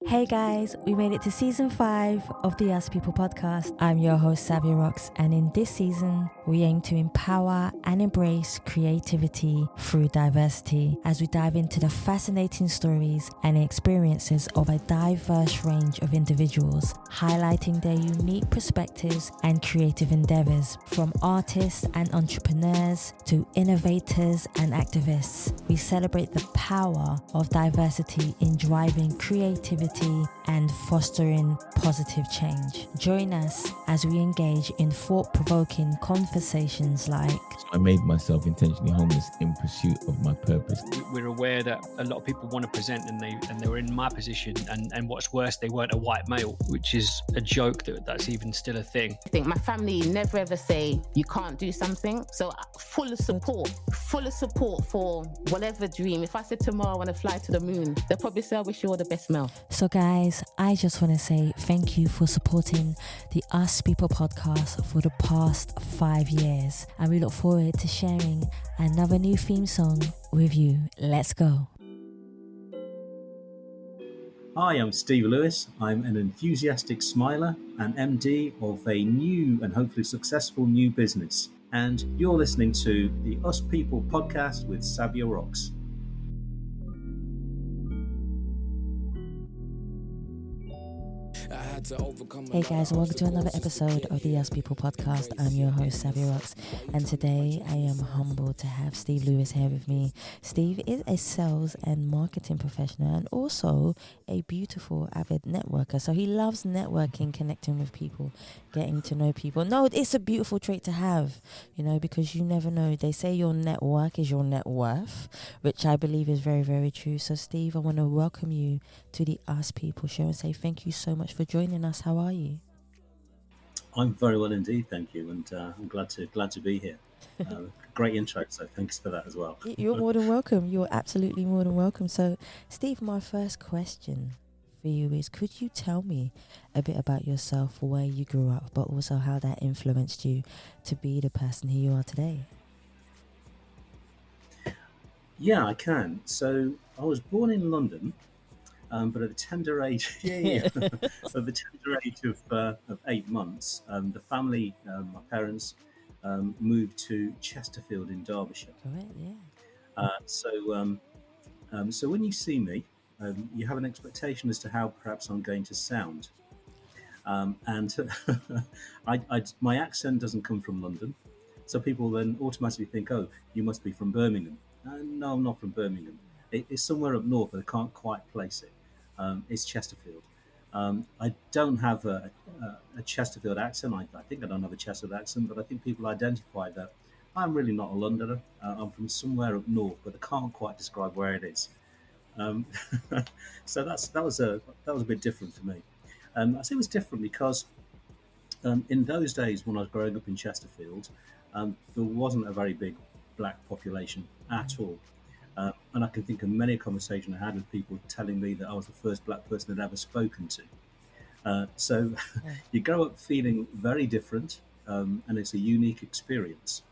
Hey guys, we made it to season 5 of the Us People podcast. I'm your host, Savia Rocks, and in this season, we aim to empower and embrace creativity through diversity as we dive into the fascinating stories and experiences of a diverse range of individuals, highlighting their unique perspectives and creative endeavors, from artists and entrepreneurs to innovators and activists. We celebrate the power of diversity in driving creativity and fostering positive change. Join us as we engage in thought-provoking conversations like I made myself intentionally homeless in pursuit of my purpose. We're aware that a lot of people want to present and they were in my position, and what's worse, they weren't a white male, which is a joke that's even still a thing. I think my family never ever say you can't do something, so full of support for whatever dream. If I said tomorrow I want to fly to the moon, they'll probably say I wish you all the best, Mel. So guys, I just want to say thank you for supporting the Us People podcast for the past 5 years, and we look forward to sharing another new theme song with you. Let's go. Hi, I'm Steve Lewis. I'm an enthusiastic smiler and MD of a new and hopefully successful new business. And you're listening to the Us People podcast with Savia Rocks. Hey guys, welcome to another episode of the Us People podcast. I'm your host, Savia Rocks, and today I am humbled to have Steve Lewis here with me. Steve is a sales and marketing professional and also a beautiful, avid networker. So he loves networking, connecting with people, getting to know people. No, it's a beautiful trait to have, because you never know. They say your network is your net worth, which I believe is very, very true. So Steve, I want to welcome you to the Us People show and say thank you so much for joining us. How are you? I'm very well indeed, thank you, and I'm glad to be here. Great intro, so thanks for that as well. You're more than welcome. You're absolutely more than welcome. So, Steve, my first question for you is, could you tell me a bit about yourself, where you grew up, but also how that influenced you to be the person who you are today? Yeah, I can. So I was born in London, but at the tender age, at the tender age of 8 months, the family, my parents, moved to Chesterfield in Derbyshire. Correct, yeah. So when you see me, you have an expectation as to how perhaps I'm going to sound, and my accent doesn't come from London, so people then automatically think, "Oh, you must be from Birmingham." No, I'm not from Birmingham. It's somewhere up north, but I can't quite place it. It's Chesterfield. I don't have a Chesterfield accent. I think I don't have a Chesterfield accent, but I think people identify that I'm really not a Londoner. I'm from somewhere up north, but I can't quite describe where it is. So that was a bit different for me. I say it was different because in those days when I was growing up in Chesterfield, there wasn't a very big black population at all. And I can think of many conversations I had with people telling me that I was the first black person they'd ever spoken to. So you grow up feeling very different, and it's a unique experience.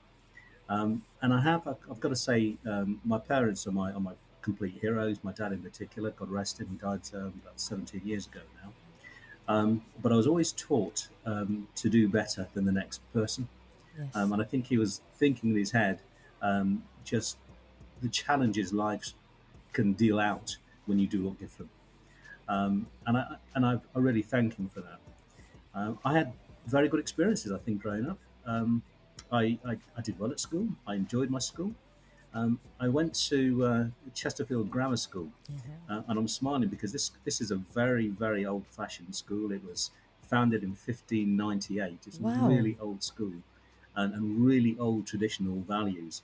And I've got to say, my parents are my complete heroes. My dad in particular, God rest him, he died about 17 years ago now. But I was always taught to do better than the next person. Yes. And I think he was thinking in his head, just the challenges life can deal out when you do look different. And I really thank him for that. I had very good experiences, I think, growing up. I did well at school. I enjoyed my school. I went to Chesterfield Grammar School, and I'm smiling because this is a very, very old-fashioned school. It was founded in 1598. It's Wow. a really old school and really old traditional values.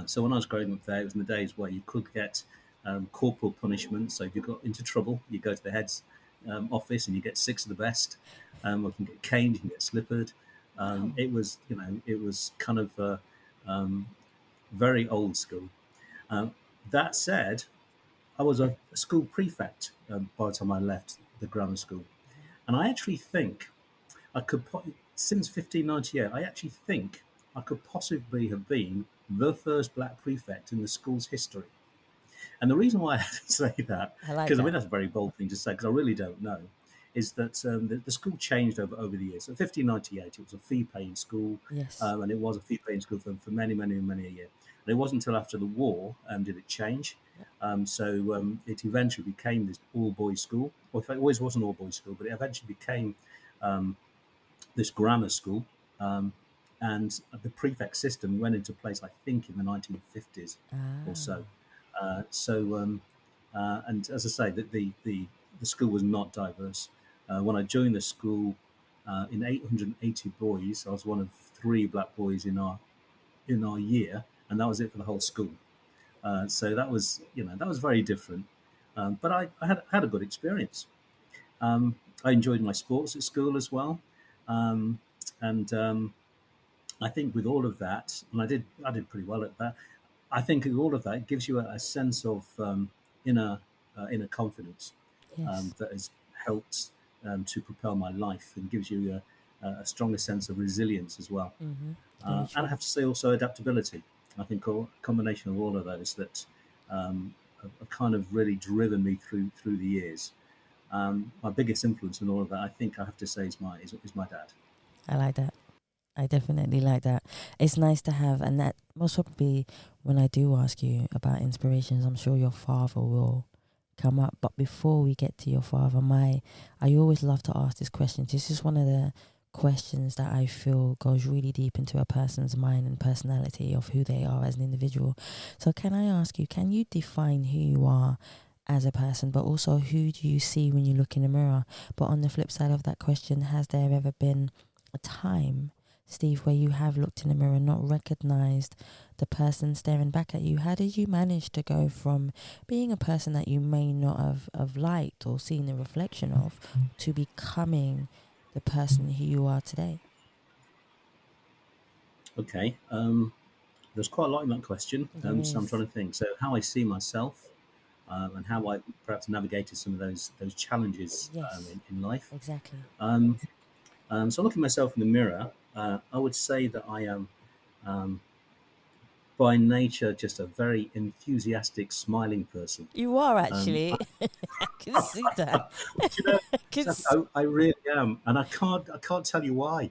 So when I was growing up there, it was in the days where you could get corporal punishment. So if you got into trouble, you go to the head's office and you get 6 of the best. Or you can get caned, you can get slippered. It was kind of very old school. That said, I was a school prefect by the time I left the grammar school, and I actually think I could, since 1598, I actually think I could possibly have been the first black prefect in the school's history. And the reason why I had to say that, I like because I that. mean that's a very bold thing to say, because I really don't know, is that the school changed over the years. So 1598, it was a fee-paying school, Yes. and it was a fee-paying school for many, many, many a year. And it wasn't until after the war did it change. So it eventually became this all-boys school. Well, in fact, it always was an all-boys school, but it eventually became um, this grammar school. Um, and the prefect system went into place, I think, in the 1950s or Ah. so. And as I say, the school was not diverse. When I joined the school, in 880 boys, I was one of three black boys in our year, and that was it for the whole school. So that was that was very different. But I had a good experience. I enjoyed my sports at school as well, um, and I think with all of that, and I did pretty well at that. I think with all of that, it gives you a sense of inner inner confidence Yes. that has helped to propel my life and gives you a stronger sense of resilience as well. Mm-hmm. Very And I true. have to say also adaptability. I think a combination of all of those that have kind of really driven me through the years. My biggest influence in all of that, I think, I have to say, is my dad. I like that. I definitely like that. It's nice to have, and that most probably when I do ask you about inspirations, I'm sure your father will come up. But before we get to your father, I always love to ask this question. This is one of the questions that I feel goes really deep into a person's mind and personality of who they are as an individual. So can I ask you, can you define who you are as a person, but also who do you see when you look in the mirror? But on the flip side of that question, has there ever been a time, Steve, where you have looked in the mirror and not recognized the person staring back at you? How did you manage to go from being a person that you may not have liked or seen the reflection of to becoming the person who you are today? Okay, there's quite a lot in that question, There so I'm is. trying to think. So how I see myself, and how I perhaps navigated some of those challenges Yes, in life. exactly. Um, so looking at myself in the mirror, I would say that I am um, by nature just a very enthusiastic, smiling person. You are Um, actually. I can see that. do you know, I can so see. I really am, and I can't tell you why.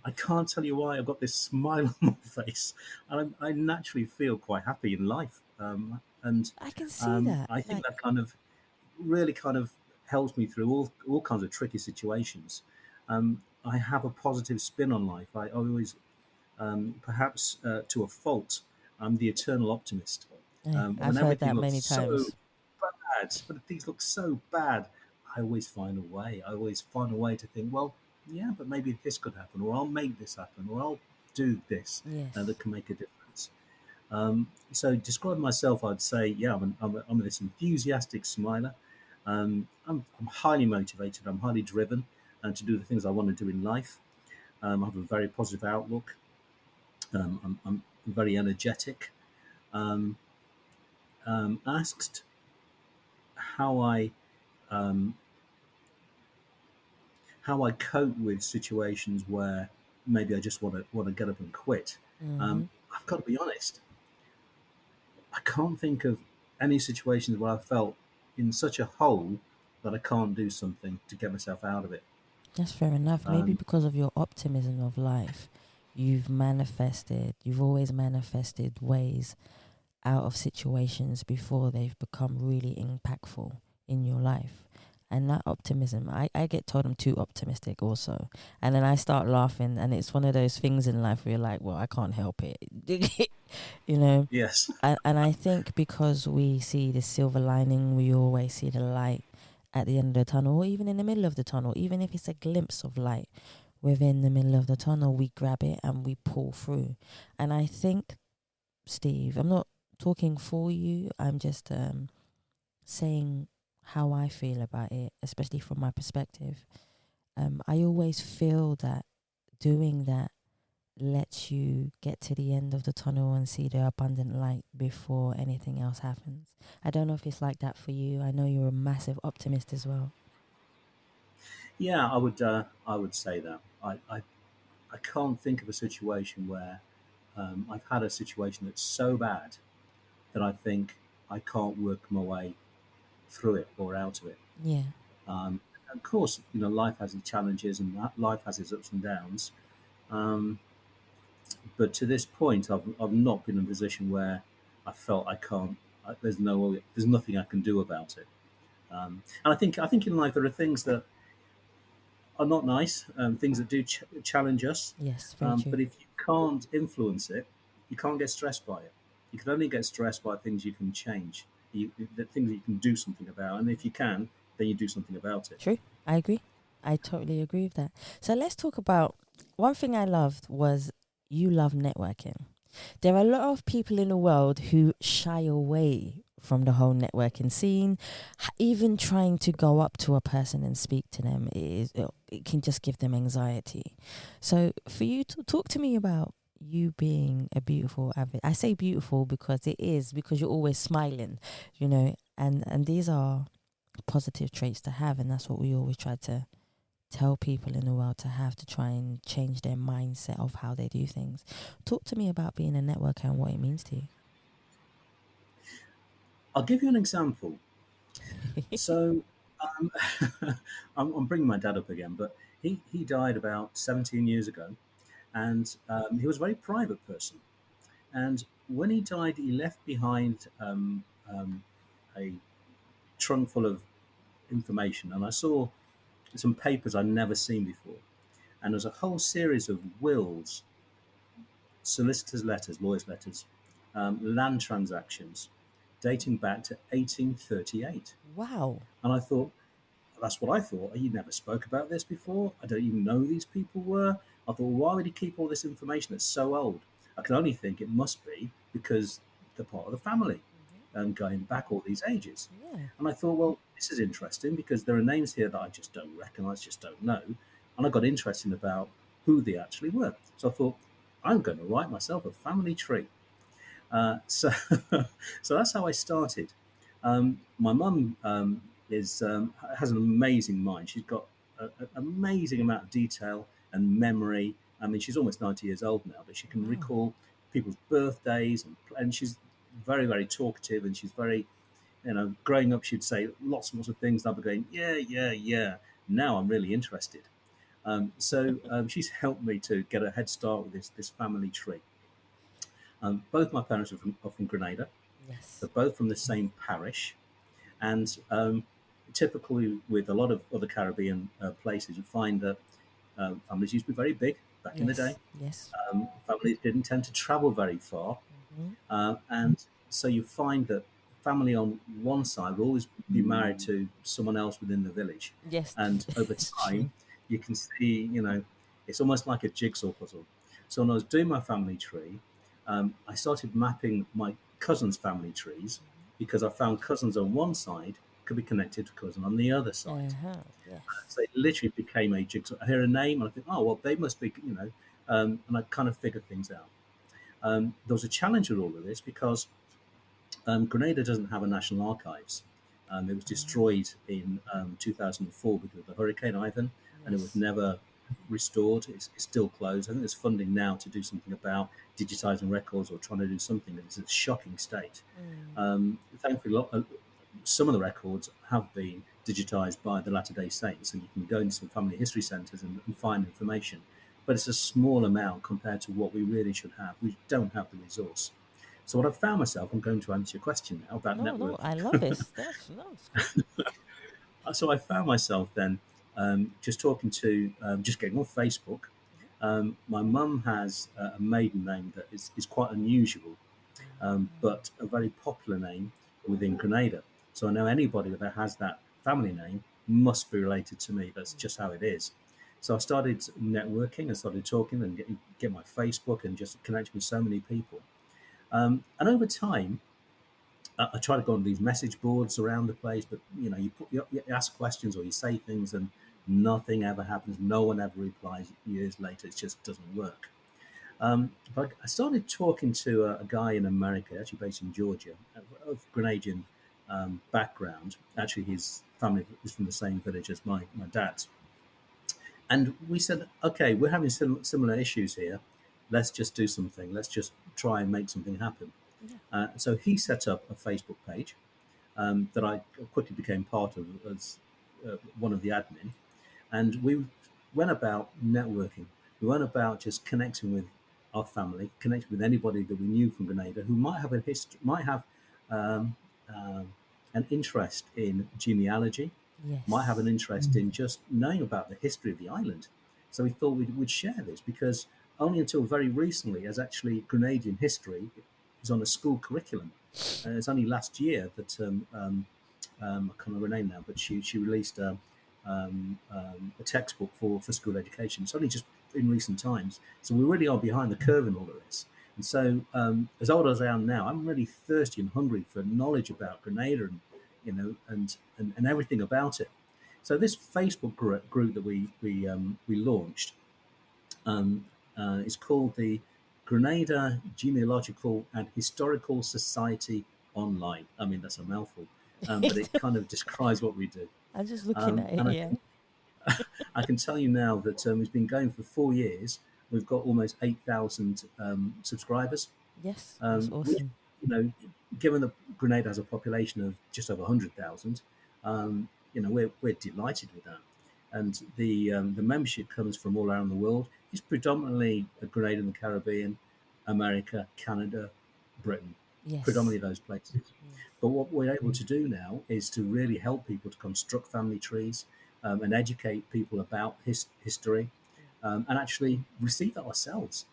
I can't tell you why I've got this smile on my face, and I naturally feel quite happy in life. And I can see that. I think Like, that kind of really kind of helps me through all kinds of tricky situations. I have a positive spin on life. I always, perhaps to a fault, I'm the eternal optimist. I've When heard everything that looks many so times. bad, when things look so bad, I always find a way. I always find a way to think, well, yeah, but maybe this could happen, or I'll make this happen, or I'll do this Yes. that can make a difference. So, describe myself, I'd say, yeah, I'm this enthusiastic smiler. I'm highly motivated. I'm highly driven, to do the things I want to do in life. I have a very positive outlook. I'm very energetic. Um, Asked how um, I cope with situations where maybe I just want to get up and quit. Mm-hmm. I've got to be honest. I can't think of any situations where I felt in such a hole that I can't do something to get myself out of it. That's fair enough. Maybe Um, because of your optimism of life, you've always manifested ways out of situations before they've become really impactful in your life. And that optimism, I get told I'm too optimistic also. And then I start laughing, and it's one of those things in life where you're like, well, I can't help it. you know? yes, And I think because we see the silver lining, we always see the light at the end of the tunnel, or even in the middle of the tunnel, even if it's a glimpse of light within the middle of the tunnel, we grab it and we pull through. And I think, Steve, I'm not talking for you, I'm just saying how I feel about it, especially from my perspective. I always feel that doing that lets you get to the end of the tunnel and see the abundant light before anything else happens. I don't know if it's like that for you. I know you're a massive optimist as well. yeah, I would say that. I can't think of a situation where I've had a situation that's so bad that I think I can't work my way through it or out of it. Yeah. Of course, life has its challenges and life has its ups and downs. Um, but to this point, I've not been in a position where I felt I can't. There's nothing I can do about it. And I think in life there are things that are not nice, things that do challenge us. Yes, very true. But if you can't influence it, you can't get stressed by it. You can only get stressed by things you can change, the things that you can do something about. And if you can, then you do something about it. True. I agree. I totally agree with that. So let's talk about one thing I loved was you love networking. There are a lot of people in the world who shy away from the whole networking scene. Even trying to go up to a person and speak to them it can just give them anxiety. So for you to talk to me about you being a beautiful avid, I say beautiful because it is, because you're always smiling, and these are positive traits to have, and that's what we always try to tell people in the world to have, to try and change their mindset of how they do things. Talk to me about being a networker and what it means to you. I'll give you an example. So I'm bringing my dad up again, but he died about 17 years ago, and he was a very private person. And when he died, he left behind a trunk full of information, and I saw some papers I'd never seen before. And there's a whole series of wills, solicitors' letters, lawyers' letters, land transactions dating back to 1838. Wow. And I thought, that's what I thought. You never spoke about this before. I don't even know who these people were. I thought, why would he keep all this information that's so old? I can only think it must be because they're part of the family and going back all these ages. Yeah. And I thought, well, this is interesting because there are names here that I just don't recognize, just don't know. And I got interested about who they actually were. So I thought, I'm going to write myself a family tree. So that's how I started. My mum has an amazing mind. She's got an amazing amount of detail and memory. I mean, she's almost 90 years old now, but she can recall people's birthdays, and she's very, very talkative, and she's very, growing up, she'd say lots and lots of things, and I'd be going, yeah. Now I'm really interested. So she's helped me to get a head start with this family tree. Both my parents are from Grenada. Yes. They're both from the same parish. And typically with a lot of other Caribbean places, you find that families used to be very big back in the day. Yes. Families didn't tend to travel very far. And so you find that family on one side will always be married to someone else within the village. Yes. And over time, you can see, it's almost like a jigsaw puzzle. So when I was doing my family tree, I started mapping my cousins' family trees because I found cousins on one side could be connected to cousin on the other side. Yes. So it literally became a jigsaw. I hear a name and I think, oh, well, they must be, and I kind of figured things out. There was a challenge with all of this because Grenada doesn't have a national archives. It was destroyed in 2004 because of the Hurricane Ivan, and it was never restored. It's still closed. I think there's funding now to do something about digitizing records or trying to do something that is a shocking state. Thankfully, some of the records have been digitized by the Latter-day Saints, and you can go into some family history centers and find information. But it's a small amount compared to what we really should have. We don't have the resource. So what I've found myself, I'm going to answer your question now about networking. No, I love this. So I found myself then just talking to, just getting on Facebook. My mum has a maiden name that is quite unusual, but a very popular name within Grenada. So I know anybody that has that family name must be related to me. That's just how it is. So I started networking and started talking and get my Facebook and just connect with so many people. And over time, I try to go on these message boards around the place, but you ask questions or you say things and nothing ever happens. No one ever replies years later. It just doesn't work. But I started talking to a guy in America, actually based in Georgia, of Grenadian background. Actually, his family is from the same village as my dad's. And we said, okay, we're having similar issues here. Let's just do something. Let's just try and make something happen. So he set up a Facebook page that I quickly became part of as one of the admin. And we went about networking. We went about just connecting with our family, connecting with anybody that we knew from Grenada who might have might have um, an interest in genealogy, might have an interest in just knowing about the history of the island. So we thought we'd share this because only until very recently has actually Grenadian history is on a school curriculum. It's only last year that I can't remember her name now, but she released a textbook for school education. It's only just in recent times, so we really are behind the curve in all of this. And so, as old as I am now, I'm really thirsty and hungry for knowledge about Grenada and and everything about it. So this Facebook group that we launched is called the Grenada Genealogical and Historical Society Online. I mean, that's a mouthful, but it kind of describes what we do. I'm just looking at it And here. I can tell you now that it's been going for 4 years. We've got almost 8,000 subscribers. Yes, that's awesome. Given that Grenada has a population of just over 100,000, we're delighted with that. And the membership comes from all around the world. It's predominantly Grenada and the Caribbean, America, Canada, Britain, Yes. predominantly those places. But what we're able to do now is to really help people to construct family trees and educate people about history and actually receive that ourselves.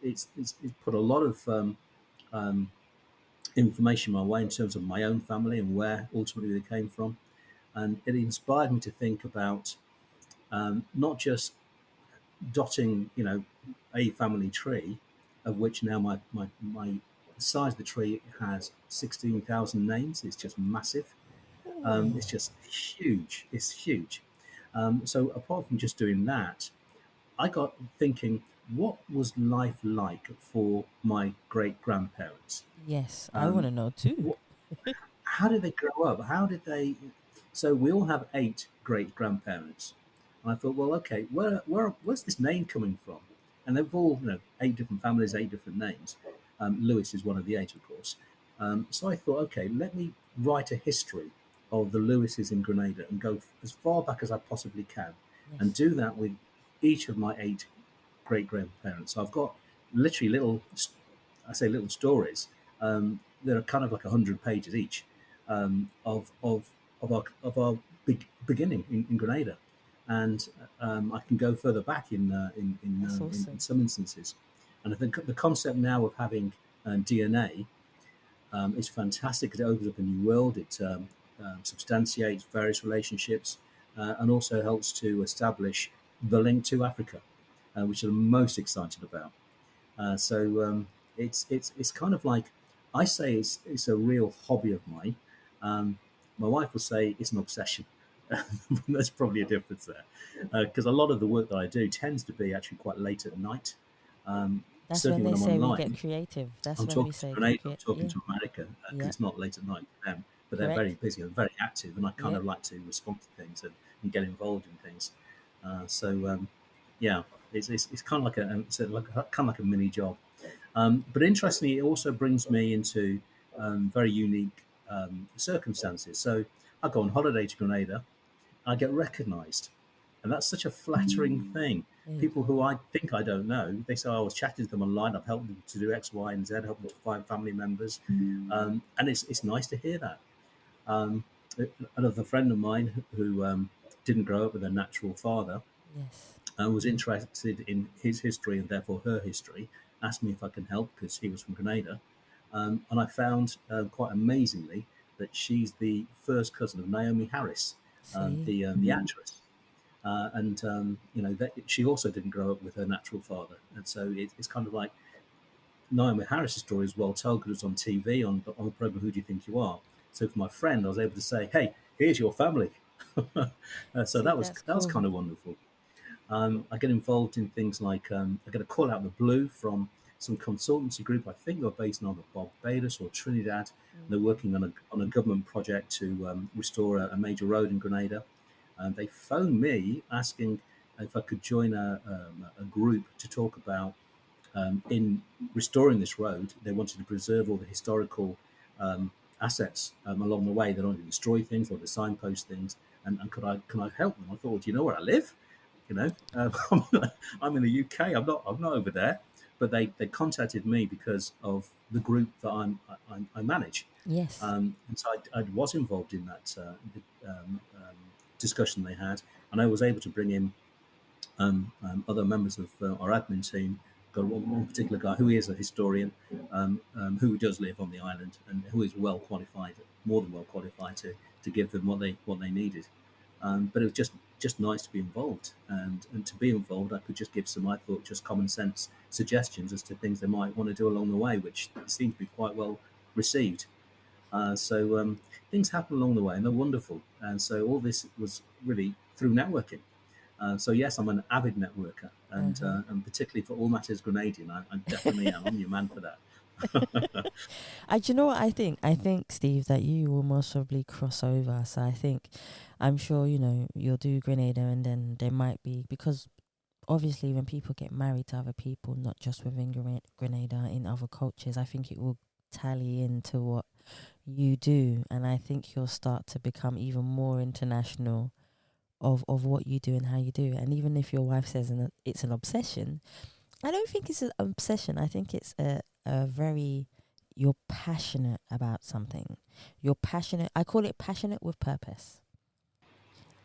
It's put a lot of information my way in terms of my own family and where ultimately they came from. And it inspired me to think about not just dotting, a family tree, of which now my the size of the tree has 16,000 names. It's just massive. It's just huge. It's huge. So apart from just doing that, I got thinking, what was life like for my great grandparents? Yes, I want to know too. How did they grow up? How did they? So we all have 8 great grandparents, and I thought, well, okay, where's this name coming from? And they've all, 8 different families, 8 different names. Lewis is one of the 8, of course. So I thought, okay, let me write a history of the Lewises in Grenada and go as far back as I possibly can, and do that with each of my 8 great grandparents. So I've got literally little stories that are kind of like 100 pages each of our beginning in Grenada, and I can go further back in some instances. And I think the concept now of having DNA is fantastic because it opens up a new world. It substantiates various relationships and also helps to establish the link to Africa, which I'm most excited about. So it's kind of like, I say it's a real hobby of mine. My wife will say it's an obsession. There's probably a difference there because a lot of the work that I do tends to be actually quite late at night. That's when they I'm say online, we get creative. That's I'm when talking we to say Grenada, I'm talking to America because Yeah. it's not late at night for them, but they're Correct. very busy and very active, and I kind Yeah. of like to respond to things and get involved in things. Yeah, it's kind of like kind of like a mini job. But interestingly, it also brings me into very unique circumstances. So I go on holiday to Grenada, I get recognised, and that's such a flattering thing. People who I think I don't know, they say, I was chatting to them online, I've helped them to do X, Y, and Z, helped them to find family members, and it's nice to hear that. Another friend of mine who didn't grow up with a natural father Yes. was interested in his history and therefore her history, asked me if I can help because he was from Grenada. And I found, quite amazingly, that she's the first cousin of Naomi Harris, the actress. That she also didn't grow up with her natural father. And so it's kind of like Naomi Harris's story is well told because it was on TV on the program Who Do You Think You Are? So for my friend, I was able to say, hey, here's your family. So that was cool. kind of wonderful. I get involved in things like I get a call out of the blue from some consultancy group. I think they're based in either Barbados or Trinidad. They're working on a government project to restore a major road in Grenada. And they phoned me asking if I could join a group to talk about in restoring this road, they wanted to preserve all the historical assets along the way. They don't want to destroy things or to signpost things. And can I help them? I thought, well, do you know where I live? You know, I'm in the UK. I'm not over there. But they contacted me because of the group that I manage. Yes. And so I was involved in that discussion they had, and I was able to bring in other members of our admin team. Got one particular guy who is a historian, who does live on the island and who is well qualified, more than well qualified to give them what they needed. But it was just nice to be involved, and to be involved, I could just give some, I thought, just common sense suggestions as to things they might want to do along the way, which seemed to be quite well received. So things happen along the way, and they're wonderful. And so all this was really through networking. So yes, I'm an avid networker, and particularly for all matters Grenadian, I definitely am. I'm your man for that. Do you know what I think? I think, Steve, that you will most probably cross over. So I'm sure, you'll do Grenada, and then there might be, because obviously when people get married to other people, not just within Grenada, in other cultures, I think it will tally into what you do. And I think you'll start to become even more international of what you do and how you do it. And even if your wife says it's an obsession, I don't think it's an obsession. I think it's a very, you're passionate about something. You're passionate. I call it passionate with purpose.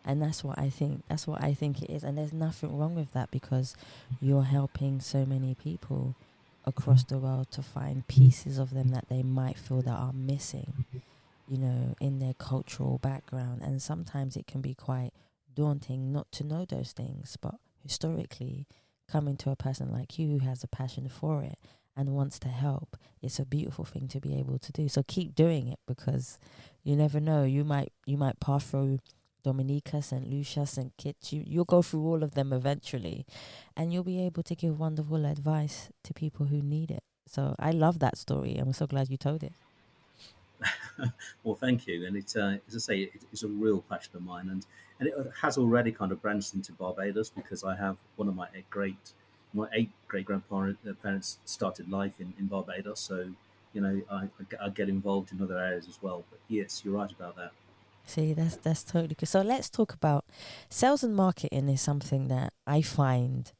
And that's what I think. That's what I think it is. And there's nothing wrong with that, because you're helping so many people across the world to find pieces of them that they might feel that are missing, in their cultural background. And sometimes it can be quite daunting not to know those things. But historically, coming to a person like you who has a passion for it and wants to help, it's a beautiful thing to be able to do. So keep doing it, because you never know. You might pass through Dominica, St. Lucia, St. Kitts. You'll go through all of them eventually, and you'll be able to give wonderful advice to people who need it. So I love that story. I'm so glad you told it. Well, thank you. And it's, as I say, it's a real passion of mine, and it has already kind of branched into Barbados, because I have one of my eight great grandparents started life in Barbados. So, I get involved in other areas as well. But yes, you're right about that. See, that's totally good. So let's talk about sales and marketing. Is something that I find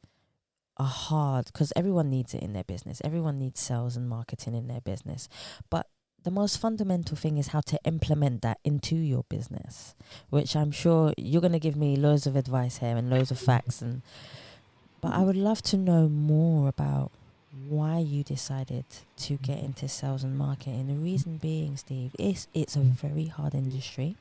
are hard, because everyone needs it in their business. Everyone needs sales and marketing in their business. But the most fundamental thing is how to implement that into your business, which I'm sure you're going to give me loads of advice here and loads of facts. But I would love to know more about why you decided to get into sales and marketing. The reason being, Steve, is it's a very hard industry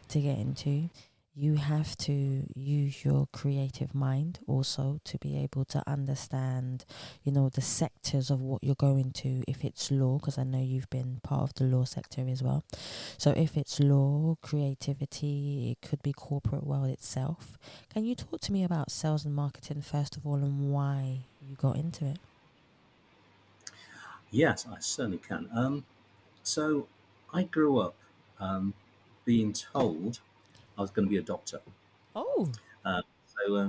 to get into. You have to use your creative mind also to be able to understand, the sectors of what you're going to. If it's law, because I know you've been part of the law sector as well. So if it's law, creativity, it could be corporate world itself. Can you talk to me about sales and marketing first of all, and why you got into it? Yes, I certainly can. So I grew up being told I was going to be a doctor. Oh,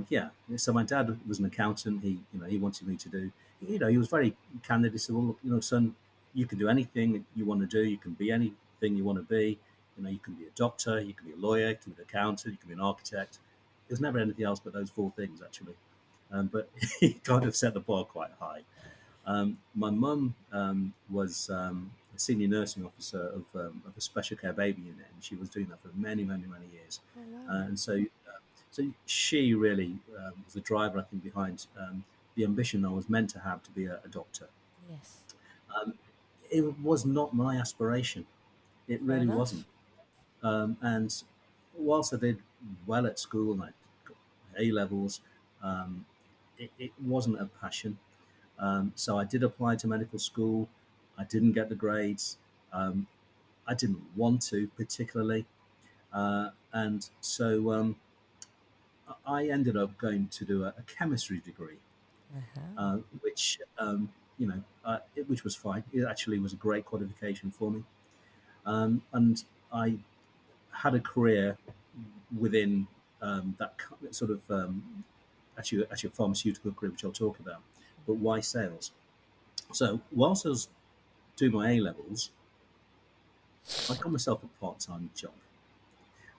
Yeah. So my dad was an accountant. He wanted me to do. He was very candid. He said, "Well, look, son, you can do anything you want to do. You can be anything you want to be. You can be a doctor. You can be a lawyer. You can be an accountant. You can be an architect." It was never anything else but those four things, actually. But he kind of set the bar quite high. My mum was a senior nursing officer of a special care baby unit, and she was doing that for many, many, many years. oh wow. And so she really was the driver, I think, behind the ambition I was meant to have to be a doctor. Yes. Um, it was not my aspiration. It Fair really enough. wasn't. And whilst I did well at school and I got A levels, it wasn't a passion. So I did apply to medical school. I didn't get the grades. Um, I didn't want to particularly. And so I ended up going to do a chemistry degree, Uh-huh. which was fine. It actually was a great qualification for me. And I had a career within that sort of actually a pharmaceutical career, which I'll talk about. but why sales? So whilst I was doing my A-levels, I got myself a part-time job.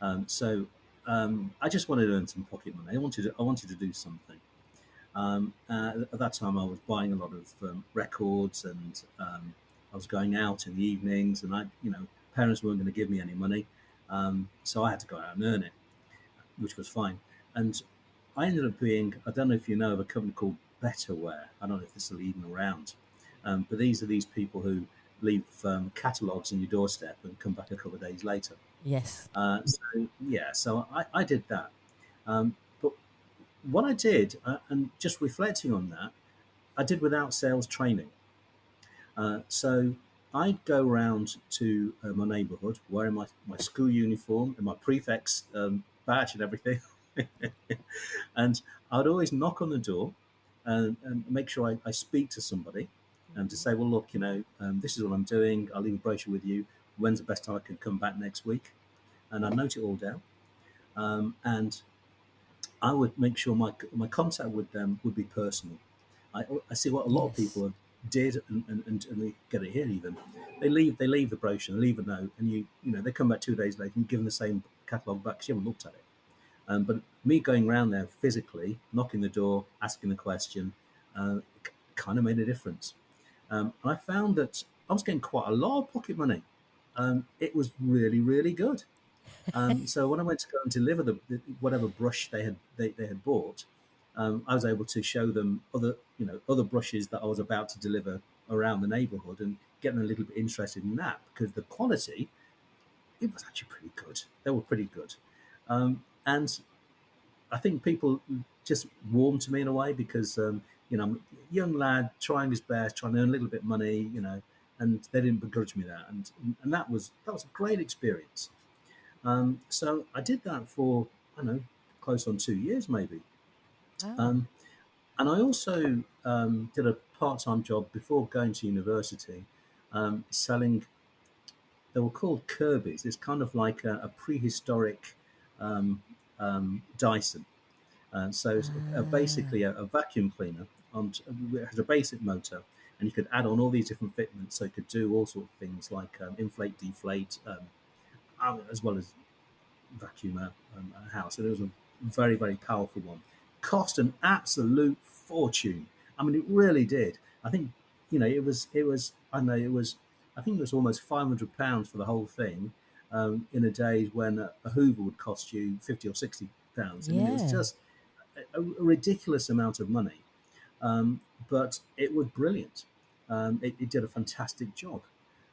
I just wanted to earn some pocket money. I wanted to do something. At that time, I was buying a lot of records, and I was going out in the evenings, and parents weren't going to give me any money, so I had to go out and earn it, which was fine. And I ended up being, I don't know if you know of a company called Betterware. I don't know if this is still even around, but these are these people who leave catalogs on your doorstep and come back a couple of days later. Yes. So I did that. But what I did, and just reflecting on that, I did without sales training. So I'd go around to my neighbourhood wearing my school uniform and my prefect's badge and everything. And I'd always knock on the door and make sure I speak to somebody and to say, well, look, this is what I'm doing. I'll leave a brochure with you. When's the best time I can come back next week? And I'd note it all down. And I would make sure my contact with them would be personal. I see what a lot of people did, and they get it here even. They leave the brochure, they leave a note, and they come back 2 days later and you give them the same catalogue back because you haven't looked at it. But me going around there physically, knocking the door, asking the question, kind of made a difference. And I found that I was getting quite a lot of pocket money. It was really, really good. So when I went to go and deliver whatever brush they had bought, I was able to show them other brushes that I was about to deliver around the neighbourhood and get them a little bit interested in that, because the quality, it was actually pretty good. They were pretty good. And I think people just warmed to me in a way because, I'm a young lad trying his best, trying to earn a little bit of money, and they didn't begrudge me that. And that was a great experience. So I did that for, I don't know, close on 2 years maybe. Wow. And I also did a part-time job before going to university, selling, they were called Kirby's. It's kind of like a prehistoric Dyson. So it's basically a vacuum cleaner. It has a basic motor, and you could add on all these different fitments, so it could do all sorts of things like inflate, deflate, as well as vacuum a house. And it was a very, very powerful one. Cost an absolute fortune. I mean, it really did. I think, it was. I think it was almost £500 for the whole thing, in a day when a Hoover would cost you £50 or £60. I mean, it was just a ridiculous amount of money, but it was brilliant. It did a fantastic job,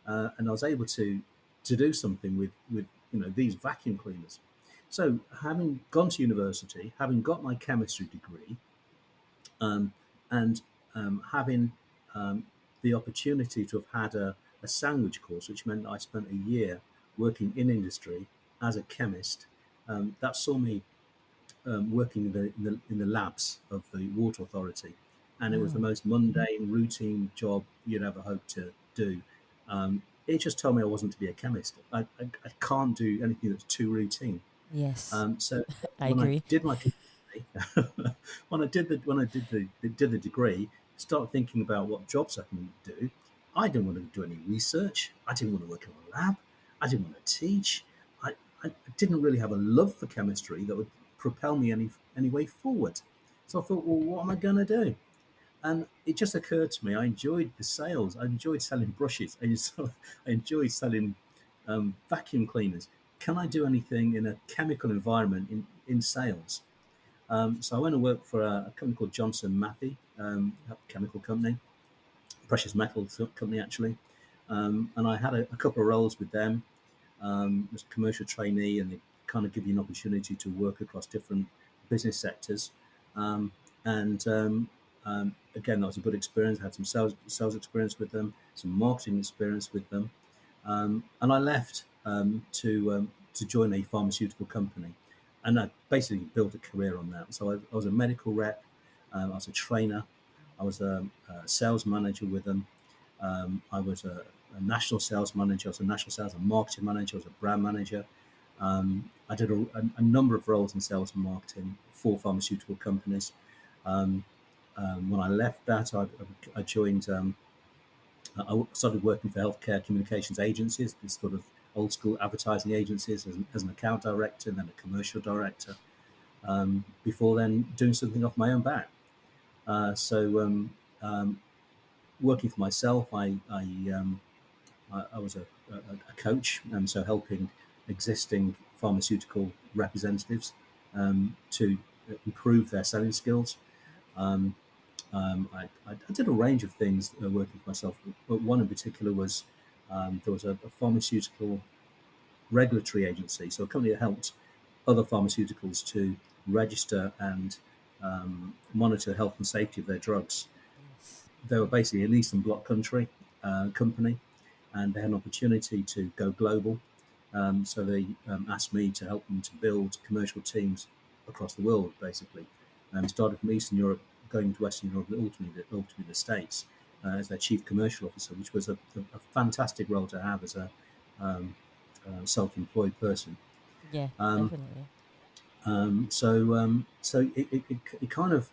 and I was able to do something with these vacuum cleaners. So, having gone to university, having got my chemistry degree, and having the opportunity to have had a sandwich course, which meant that I spent a year working in industry as a chemist, that saw me working in the labs of the Water Authority, and it was the most mundane, routine job you'd ever hope to do. It just told me I wasn't to be a chemist. I can't do anything that's too routine. Yes. So I when agree. I did my degree, when I did the degree, start thinking about what jobs I can do. I didn't want to do any research. I didn't want to work in a lab. I didn't want to teach. I didn't really have a love for chemistry that would propel me any way forward. So I thought, well, what am I going to do? And it just occurred to me, I enjoyed the sales. I enjoyed selling brushes. I enjoyed selling vacuum cleaners. Can I do anything in a chemical environment in sales? So I went and worked for a company called Johnson Matthey, a chemical company, precious metals company actually. And I had a couple of roles with them. As a commercial trainee, and they kind of give you an opportunity to work across different business sectors. Again, that was a good experience. I had some sales experience with them, some marketing experience with them, and I left to join a pharmaceutical company, and I basically built a career on that. So I was a medical rep, I was a trainer, I was a sales manager with them, I was a national sales manager, I was a national sales and marketing manager, I was a brand manager. I did a number of roles in sales and marketing for pharmaceutical companies. when I left that, I joined. I started working for healthcare communications agencies, this sort of old school advertising agencies, as an account director and then a commercial director. Before then, doing something off my own back. Working for myself, I was a coach, and so helping existing pharmaceutical representatives to improve their selling skills. Um, I did a range of things working for myself, but one in particular was there was a pharmaceutical regulatory agency, so a company that helped other pharmaceuticals to register and monitor health and safety of their drugs. Yes. They were basically an Eastern Bloc country company, and they had an opportunity to go global. So they asked me to help them to build commercial teams across the world, basically. Started from Eastern Europe, going to Western Europe, and ultimately the States as their chief commercial officer, which was a fantastic role to have as a self-employed person. Yeah, Um, definitely. so it kind of,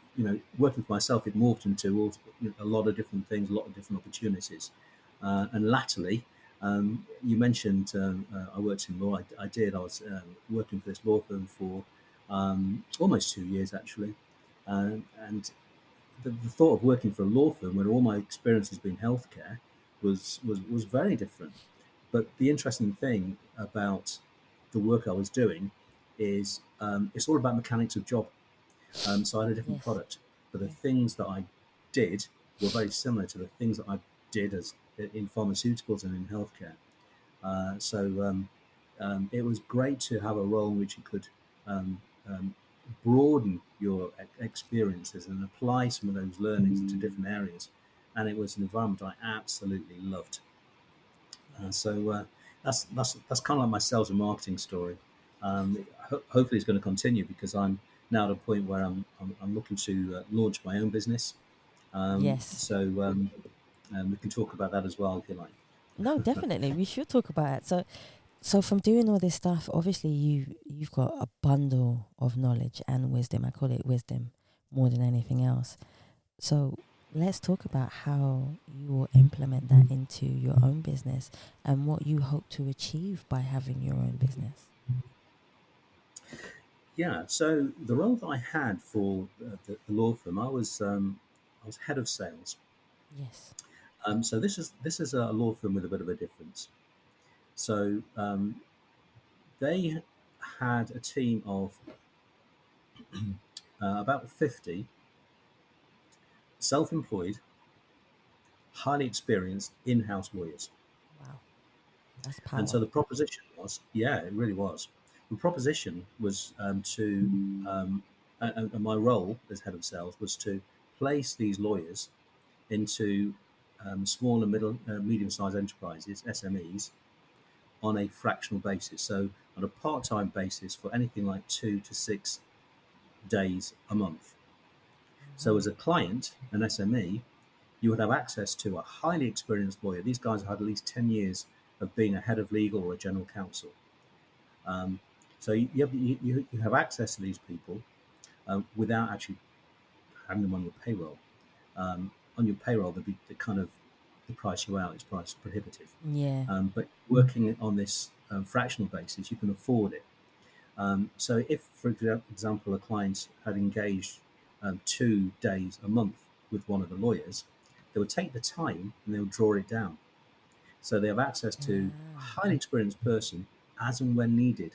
working for myself, it morphed into a lot of different things, a lot of different opportunities. And latterly, you mentioned I worked in law. I did. I was working for this law firm for almost 2 years, actually. And the thought of working for a law firm, where all my experience has been healthcare, was very different. But the interesting thing about the work I was doing is it's all about mechanics of job. So I had a different Yes. product, but the Yeah. things that I did were very similar to the things that I did as in pharmaceuticals and in healthcare. It was great to have a role in which you could um, um, broaden your experiences and apply some of those learnings into different areas. And it was an environment I absolutely loved. Yeah. That's kind of like my sales and marketing story. Hopefully, it's going to continue because I'm now at a point where I'm looking to launch my own business. Um, Yes. so um, we can talk about that as well if you like. No, definitely. We should talk about it. So from doing all this stuff, obviously you've got a bundle of knowledge and wisdom. I call it wisdom more than anything else. So let's talk about how you will implement that into your own business and what you hope to achieve by having your own business. Yeah. So the role that I had for the law firm, I was head of sales. Yes. So this is a law firm with a bit of a difference. So they had a team of about 50 self-employed, highly experienced in-house lawyers. Wow. That's And so power. the proposition was, yeah, it really was. The proposition was and my role as head of sales was to place these lawyers into small and medium-sized enterprises, SMEs, on a fractional basis. So on a part-time basis for anything like 2 to 6 days a month. So as a client, an SME, you would have access to a highly experienced lawyer. These guys had at least 10 years of being a head of legal or a general counsel. Um, so you have access to these people without actually having them on your payroll. On your payroll, the kind of the price you out is price prohibitive. Yeah. But working on this fractional basis, you can afford it. So if, for example, a client had engaged 2 days a month with one of the lawyers, they would take the time and they would draw it down. So they have access to a Ah. highly experienced person as and when needed,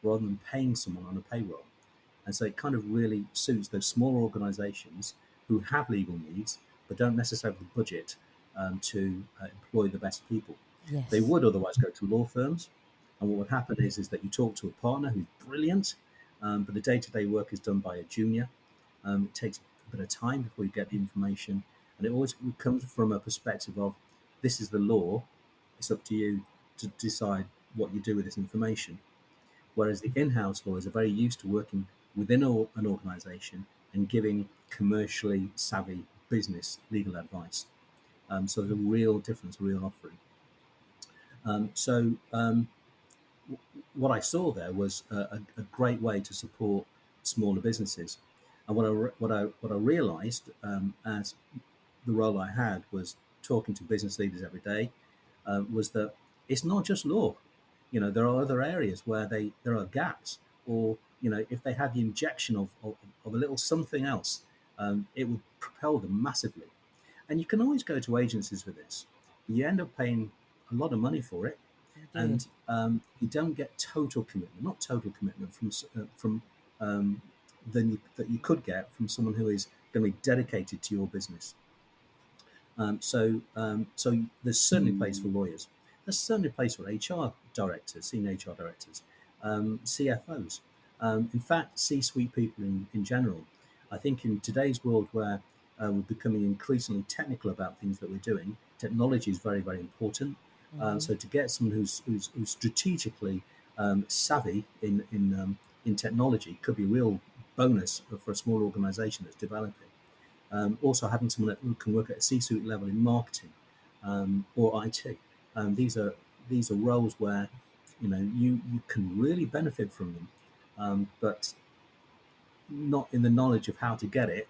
rather than paying someone on a payroll. And so it kind of really suits those smaller organizations who have legal needs but don't necessarily have the budget to employ the best people. They Yes. would otherwise go to law firms, and what would happen is that you talk to a partner who's brilliant, but the day-to-day work is done by a junior. It takes a bit of time before you get the information, and it always comes from a perspective of this is the law. It's up to you to decide what you do with this information. Whereas the in-house lawyers are very used to working within an organisation and giving commercially savvy business legal advice. So there's a real difference, a real offering. Um, so um, what I saw there was a great way to support smaller businesses. And what I realised as the role I had was talking to business leaders every day, was that it's not just law. There are other areas where there are gaps, or if they had the injection of a little something else, it would propel them massively. And you can always go to agencies for this, but you end up paying a lot of money for it, and you don't get total commitment, not total commitment from that you could get from someone who is going to be dedicated to your business. So there's certainly a place for lawyers. There's certainly a place for HR directors, senior HR directors, CFOs. In fact, C-suite people in general. I think in today's world where we're becoming increasingly technical about things that we're doing, technology is very, very important. So to get someone who's strategically savvy in technology could be a real bonus for a small organisation that's developing. Also, having someone who can work at a C-suite level in marketing or IT. These are roles where you can really benefit from them, but not in the knowledge of how to get it,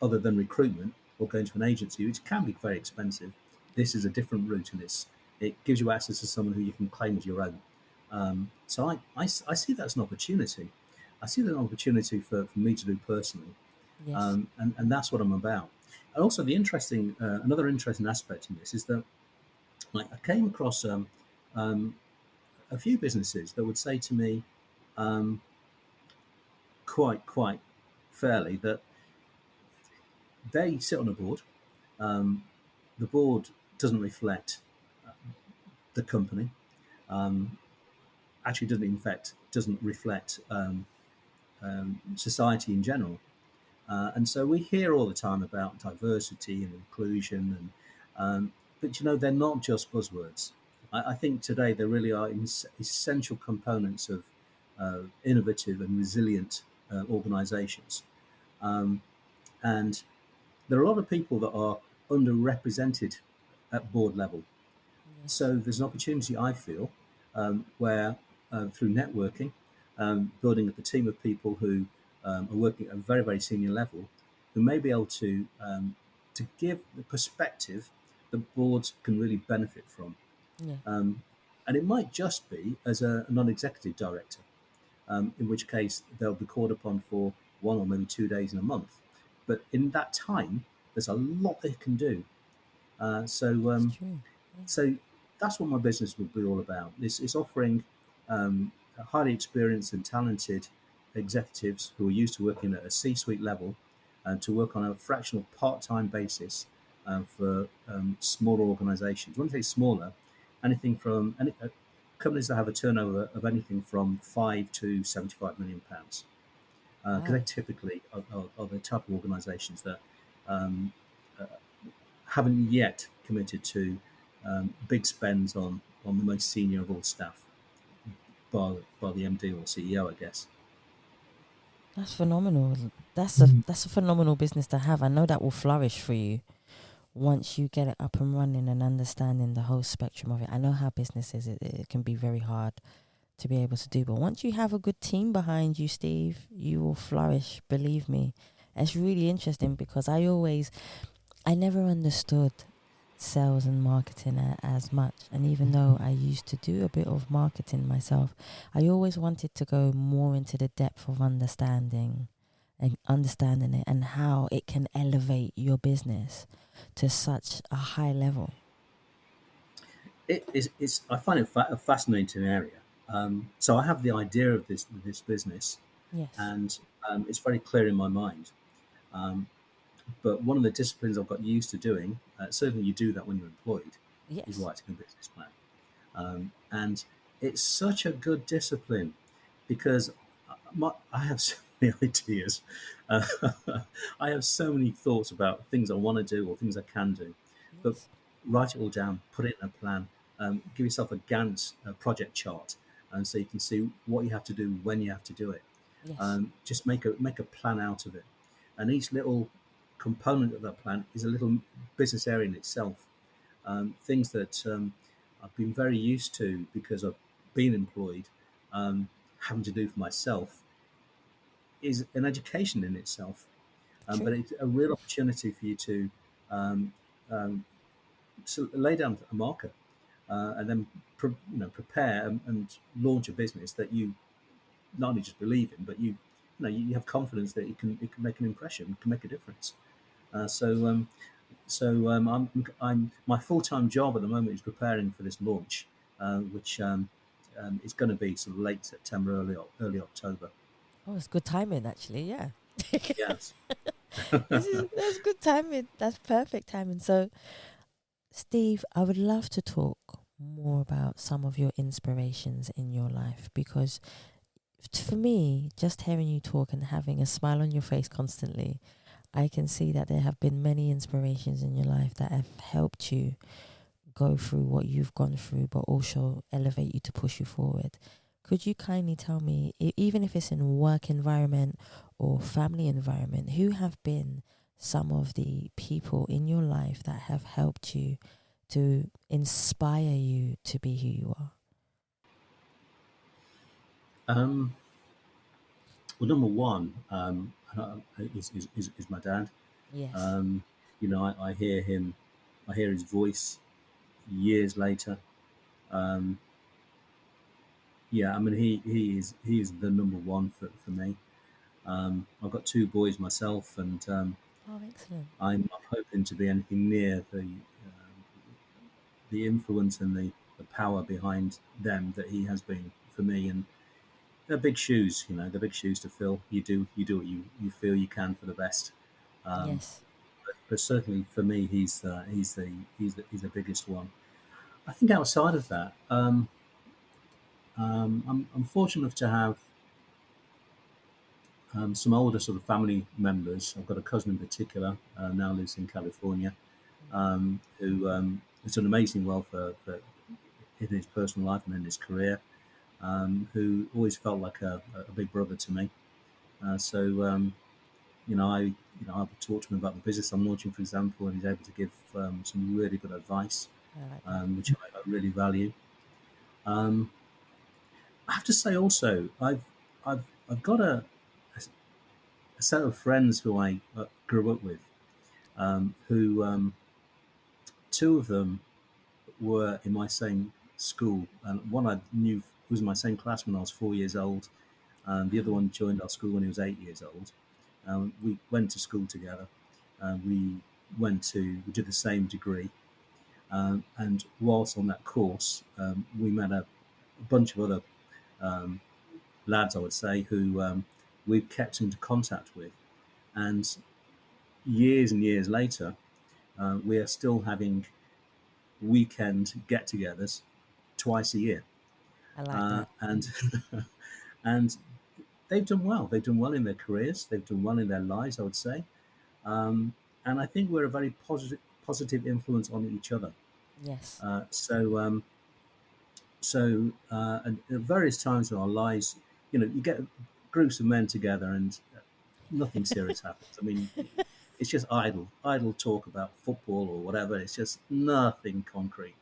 other than recruitment or going to an agency, which can be very expensive. This is a different route, and it gives you access to someone who you can claim as your own. So I see that as an opportunity. I see that an opportunity for me to do personally. Yes. And that's what I'm about. And also, another interesting aspect in this is that I came across a few businesses that would say to me quite fairly that they sit on a board. The board doesn't reflect the company. Actually, doesn't reflect society in general. And so we hear all the time about diversity and inclusion, but they're not just buzzwords. I think today there really are essential components of innovative and resilient organisations, and there are a lot of people that are underrepresented at board level. So there's an opportunity, I feel, where through networking, building up a team of people who are working at a very, very senior level, who may be able to give the perspective that boards can really benefit from. Yeah. And it might just be as a non-executive director, in which case they'll be called upon for 1 or maybe 2 days in a month. But in that time, there's a lot they can do. So that's what my business would be all about. It's offering highly experienced and talented executives who are used to working at a C-suite level to work on a fractional part-time basis for smaller organisations. When I say smaller, anything from companies that have a turnover of anything from £5 to £75 million, because they typically are the type of organisations that haven't yet committed to big spends on the most senior of all staff, by the MD or CEO, I guess. That's phenomenal. That's a phenomenal business to have. I know that will flourish for you once you get it up and running and understanding the whole spectrum of it. I know how business is. It can be very hard to be able to do, but once you have a good team behind you, Steve, you will flourish. Believe me. It's really interesting because I never understood sales and marketing as much, and even though I used to do a bit of marketing myself, I always wanted to go more into the depth of understanding it and how it can elevate your business to such a high level. I find it a fascinating area. So I have the idea of this business, Yes. and it's very clear in my mind. But one of the disciplines I've got used to doing, certainly you do that when you're employed, Yes. is writing a business plan. And it's such a good discipline because I have so many ideas. I have so many thoughts about things I want to do or things I can do. But write it all down, put it in a plan, give yourself a Gantt project chart, and so you can see what you have to do when you have to do it. Yes. Just make a plan out of it. And each little component of that plan is a little business area in itself. Things that I've been very used to because I've been employed, having to do for myself, is an education in itself. True. But it's a real opportunity for you to um, lay down a marker and then prepare and launch a business that you not only just believe in, but you have confidence that it can make an impression, can make a difference. I'm my full time job at the moment is preparing for this launch, which is going to be sort of late September, early October. Oh, it's good timing, actually. Yeah. Yes. That's good timing. That's perfect timing. So, Steve, I would love to talk more about some of your inspirations in your life, because for me, just hearing you talk and having a smile on your face constantly, I can see that there have been many inspirations in your life that have helped you go through what you've gone through, but also elevate you to push you forward. Could you kindly tell me, even if it's in work environment or family environment, who have been some of the people in your life that have helped you to inspire you to be who you are? Um, well, number one is my dad. Yes. Um, I hear him, I hear his voice years later. Um, yeah, I mean, he is the number one for me. I've got two boys myself, and Oh, excellent. I'm hoping to be anything near the influence and the power behind them that he has been for me. And they're big shoes, they're big shoes to fill. You do what you feel you can for the best. Um, Yes. but certainly for me, he's the biggest one. I think outside of that, I'm fortunate enough to have some older sort of family members. I've got a cousin in particular, now lives in California, who has done amazing well in his personal life and in his career, who always felt like a big brother to me. I would talk to him about the business I'm launching, for example, and he's able to give some really good advice, I like that. which I really value. Um, I have to say also, I've got a set of friends who I grew up with, who two of them were in my same school, and one I knew was in my same class when I was 4 years old. The other one joined our school when he was 8 years old. We went to school together. We did the same degree, and whilst on that course, we met a bunch of other um, lads, I would say, who we've kept into contact with, and years and years later, we are still having weekend get-togethers twice a year, I like that. and and they've done well. They've done well in their careers. They've done well in their lives, I would say, and I think we're a very positive influence on each other. Yes. And at various times in our lives, you get groups of men together, and nothing serious happens. I mean, it's just idle talk about football or whatever. It's just nothing concrete.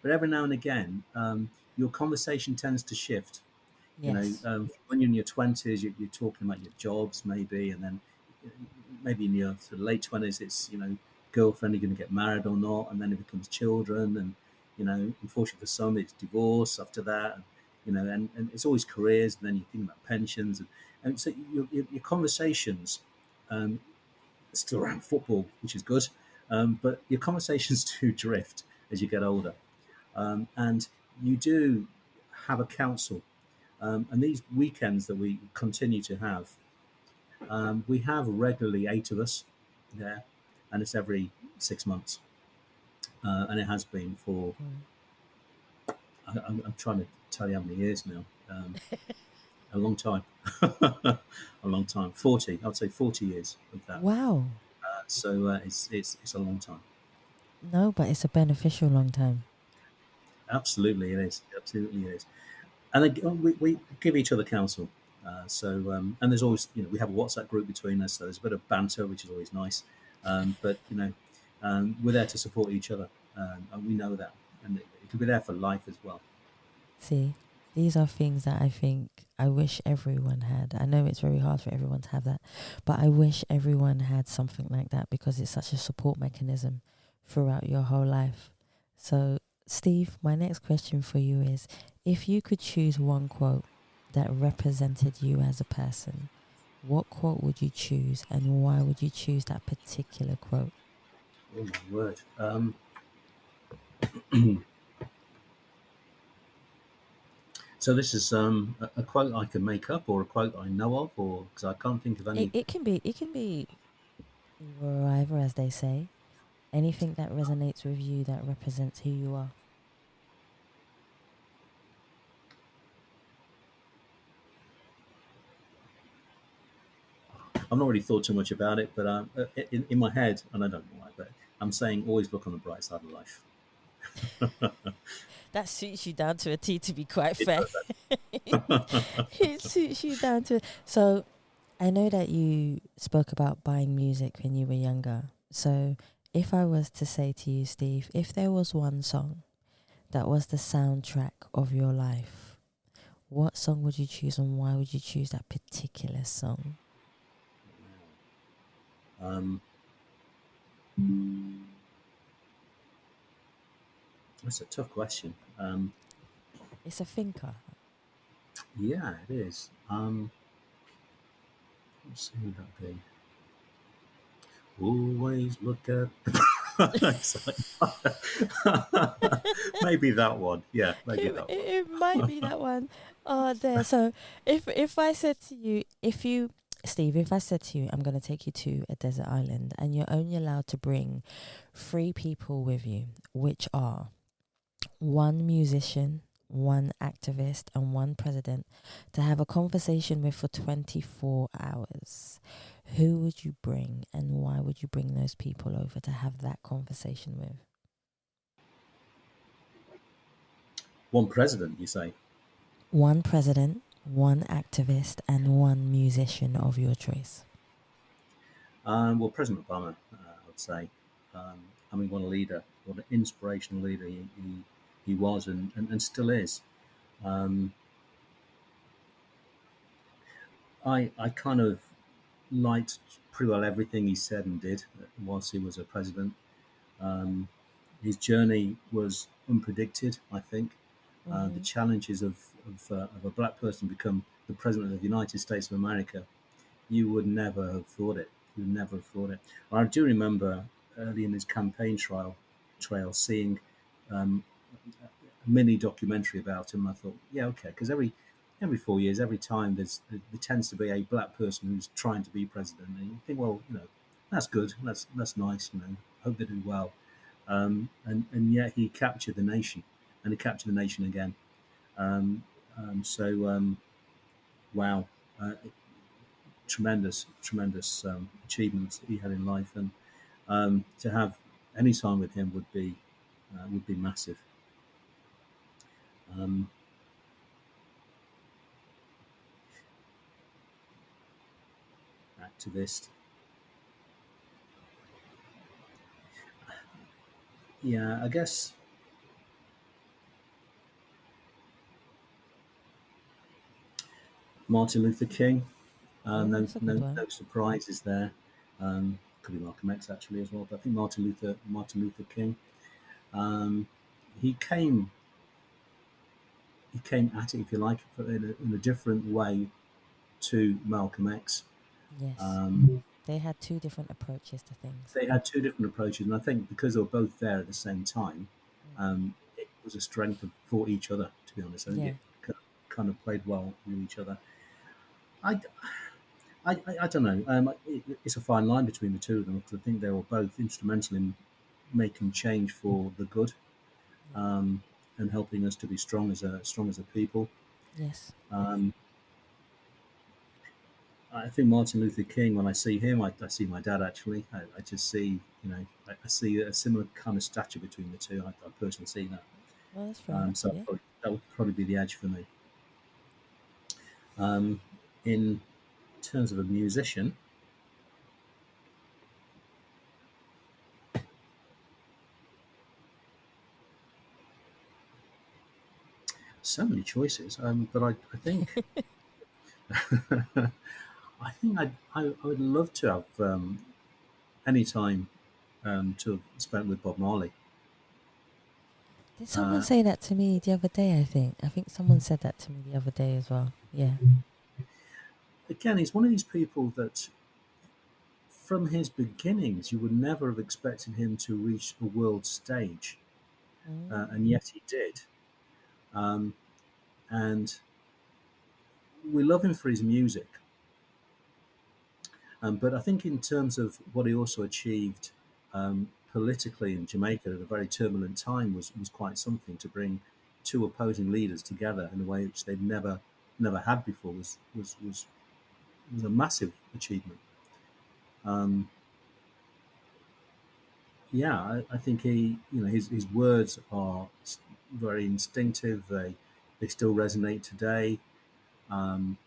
But every now and again, your conversation tends to shift. Yes. When you're in your 20s, you're talking about your jobs, maybe, and then maybe in your sort of late 20s, it's girlfriend, are you going to get married or not, and then it becomes children, and unfortunately for some, it's divorce after that, and it's always careers, and then you think about pensions, and so your conversations still around football, which is good, but your conversations do drift as you get older, and you do have a council, and these weekends that we continue to have, we have regularly 8 of us there, and it's every 6 months, and it has been for I'm trying to tell you how many years now. A long time, a long time. 40, I'd say 40 years of that. Wow. So it's a long time. No, but it's a beneficial long time. Absolutely, it is. Absolutely, it is. And we give each other counsel. And there's always, we have a WhatsApp group between us, so there's a bit of banter, which is always nice. But we're there to support each other, and we know that, and it can be there for life as well. See, These are things that I think I wish everyone had. I know it's very hard for everyone to have that, but I wish everyone had something like that because it's such a support mechanism throughout your whole life. So, Steve, my next question for you is, if you could choose one quote that represented you as a person, what quote would you choose and why would you choose that particular quote? Oh my word. So this is a quote I can make up, or a quote I know of, or because I can't think of any. It can be either or either, as they say. Anything that resonates with you that represents who you are. I've not really thought too much about it, but in my head, and I don't know why, but I'm saying always look on the bright side of life. That suits you down to a T, to be quite It fair. does It suits you down to. So, I know that you spoke about buying music when you were younger. So, if I was to say to you, Steve, if there was one song that was the soundtrack of your life, what song would you choose and why would you choose that particular song? Um, that's a tough question. It's a thinker. Yeah, it is. Let's see who that be. Always look at. It's like- maybe that one. Yeah, maybe It, that it, one. it might be that one. Oh, there. So if I said to you, if you, Steve, if I said to you, I'm going to take you to a desert island and you're only allowed to bring 3 people with you, which are one musician, one activist, and one president, to have a conversation with for 24 hours, who would you bring and why would you bring those people over to have that conversation with? One president, you say? One president, one activist, and one musician of your choice. Well, President Obama, I would say. I mean, what a leader, what an inspirational leader he was and still is. Um, I kind of liked pretty well everything he said and did whilst he was a president. Um, his journey was unpredicted, I think. The challenges of a black person become the president of the United States of America, you would never have thought it. You would never have thought it. I do remember early in his campaign trail seeing um, a mini documentary about him. I thought, yeah, okay, because every 4 years, every time there tends to be a black person who's trying to be president, and you think, well, that's good, that's nice, hope they do well, and yet he captured the nation, and he captured the nation again. Um, so wow, tremendous achievements that he had in life, and to have any time with him would be massive. Um, Activist, yeah, I guess Martin Luther King. Yeah, No, that's a good no, one. no surprises there. Could be Malcolm X actually as well, but I think Martin Luther King. Um, he came, he came at it, if you like, in a different way to Malcolm X. Yes. Um, They had 2 different approaches to things. they had two different approaches, and I think because they were both there at the same time, it was a strength for each other. To be honest, I think Yeah. it kind of played well with each other. I, I don't know. It's a fine line between the two of them because I think they were both instrumental in making change for the good, Yeah. um, and helping us to be strong as a people. Yes. Um, I think Martin Luther King. When I see him, I see my dad. Actually, I just see I see a similar kind of stature between the two. I personally see that. Well, that's fair enough. So Yeah. that would probably be the edge for me. In terms of a musician, so many choices, but I think I think I would love to have any time to have spent with Bob Marley. Did someone say that to me the other day? I think someone said that to me the other day as well. Yeah. Again, he's one of these people that, from his beginnings, you would never have expected him to reach a world stage, and yet he did. Um, and we love him for his music, but I think in terms of what he also achieved politically in Jamaica at a very turbulent time was quite something. To bring two opposing leaders together in a way which they'd never had before was a massive achievement. Yeah, I think his words are very instinctive. They still resonate today. Um,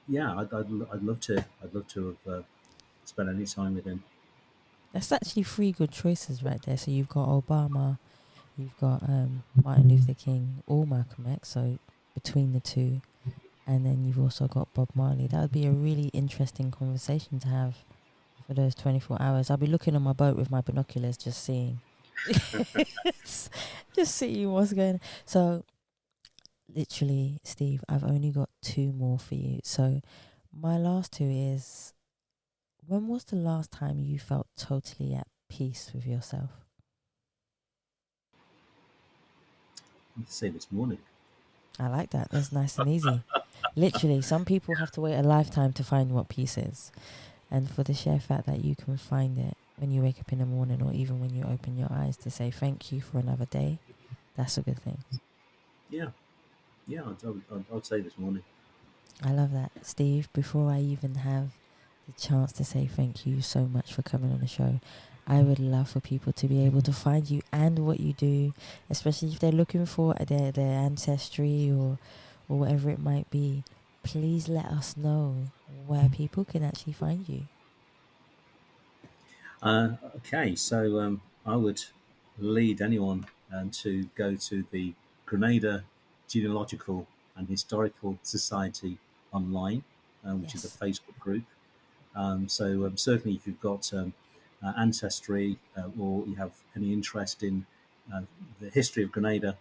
yeah, I'd love to have spent any time with him. That's actually three good choices right there. So you've got Obama, you've got Martin Luther King or Malcolm X. So between the two, and then you've also got Bob Marley. That would be a really interesting conversation to have for those 24 hours. I'll be looking on my boat with my binoculars, just seeing, just seeing what's going on. So literally, Steve, I've only got two more for you. So my last two is, when was the last time you felt totally at peace with yourself? I'd say this morning. I like that. That's nice and easy. Literally, some people have to wait a lifetime to find what peace is. And for the sheer fact that you can find it when you wake up in the morning, or even when you open your eyes, to say thank you for another day, that's a good thing. Yeah, I'd say this morning. I love that. Steve, before I even have the chance to say thank you so much for coming on the show, I would love for people to be able to find you and what you do, especially if they're looking for their ancestry or whatever it might be. Please let us know where people can actually find you. Okay, so I would lead anyone to go to the Grenada Genealogical and Historical Society online, which is a Facebook group. So certainly, if you've got ancestry or you have any interest in the history of Grenada,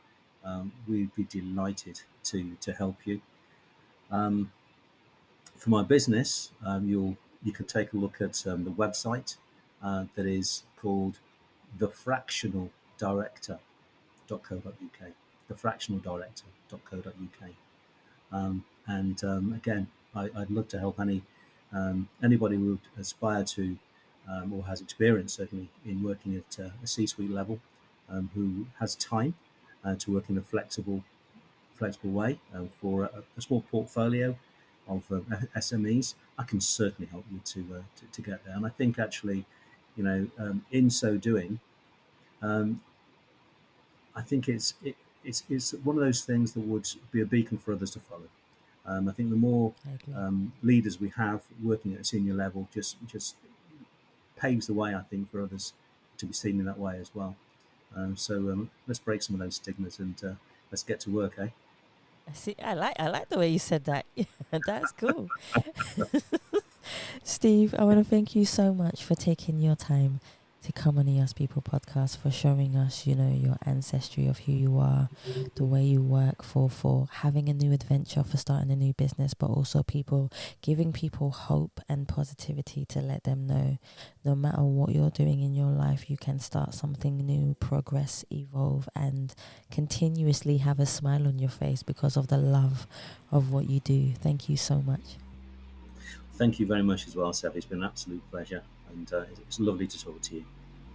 we'd be delighted to help you. For my business, you can take a look at the website that is called thefractionaldirector.co.uk. Thefractionaldirector.co.uk. And again, I'd love to help anybody who would aspire to or has experience certainly in working at a C-suite level, who has time to work in a flexible way for a small portfolio of SMEs. I can certainly help you to get there. And I think actually, in so doing, I think it's one of those things that would be a beacon for others to follow. I think the more leaders we have working at a senior level, just paves the way, I think, for others to be seen in that way as well. So let's break some of those stigmas and let's get to work, eh? I like the way you said that. That's cool. Steve, I want to thank you so much for taking your time to come on the Us People podcast, for showing us, your ancestry of who you are, the way you work, for having a new adventure, for starting a new business, but also giving people hope and positivity to let them know no matter what you're doing in your life, you can start something new, progress, evolve, and continuously have a smile on your face because of the love of what you do. Thank you so much. Thank you very much as well, Savia. It's been an absolute pleasure, and it's lovely to talk to you.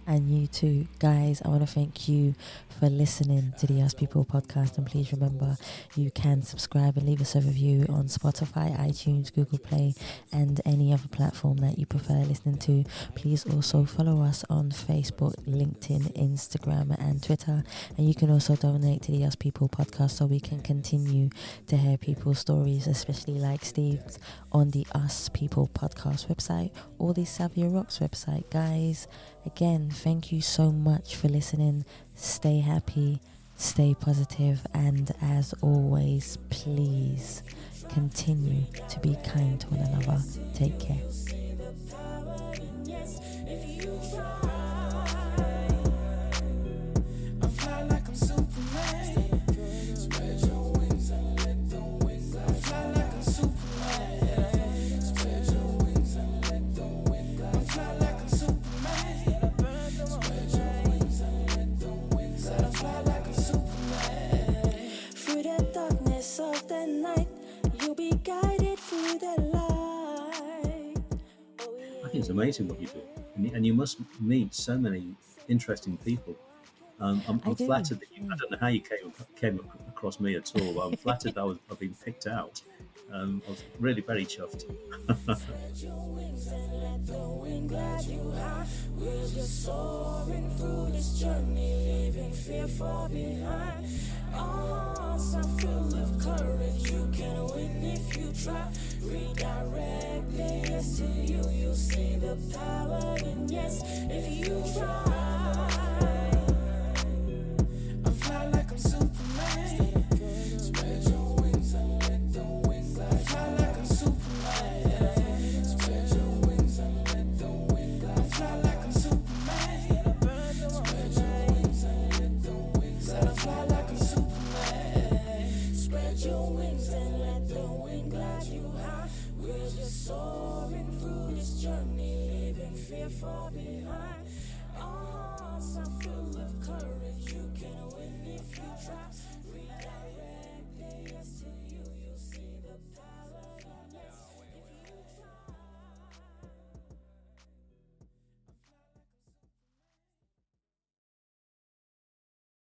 And you too. Guys, I want to thank you for listening to the Us People podcast. And please remember, you can subscribe and leave us a review on Spotify, iTunes, Google Play, and any other platform that you prefer listening to. Please also follow us on Facebook, LinkedIn, Instagram, and Twitter. And you can also donate to the Us People podcast so we can continue to hear people's stories, especially like Steve's, on the Us People podcast website or the Savia Rocks website. Guys, again, thank you so much for listening. Stay happy stay positive, and as always, please continue to be kind to one another. Take care. It's amazing what you do, and you must meet so many interesting people. I'm flattered that I don't know how you came across me at all, but I'm flattered that I've been picked out. I was really very chuffed. We're just soaring through this journey, leaving fear far behind. Our hearts are full of courage. You can win if you try. Redirect the yes to you. You'll see the power in yes if you try. I fly like I'm Superman. Spread your wings and let the wind fly. I fly like I'm Superman. Spread your wings and let the wind fly. I fly like I'm Superman. Spread your wings and let the wind fly. I fly like I'm Superman. Spread your wings and let the wind glide you high. We're just soaring through this journey, leaving fear far behind. Our hearts are full of courage. You can win if you try.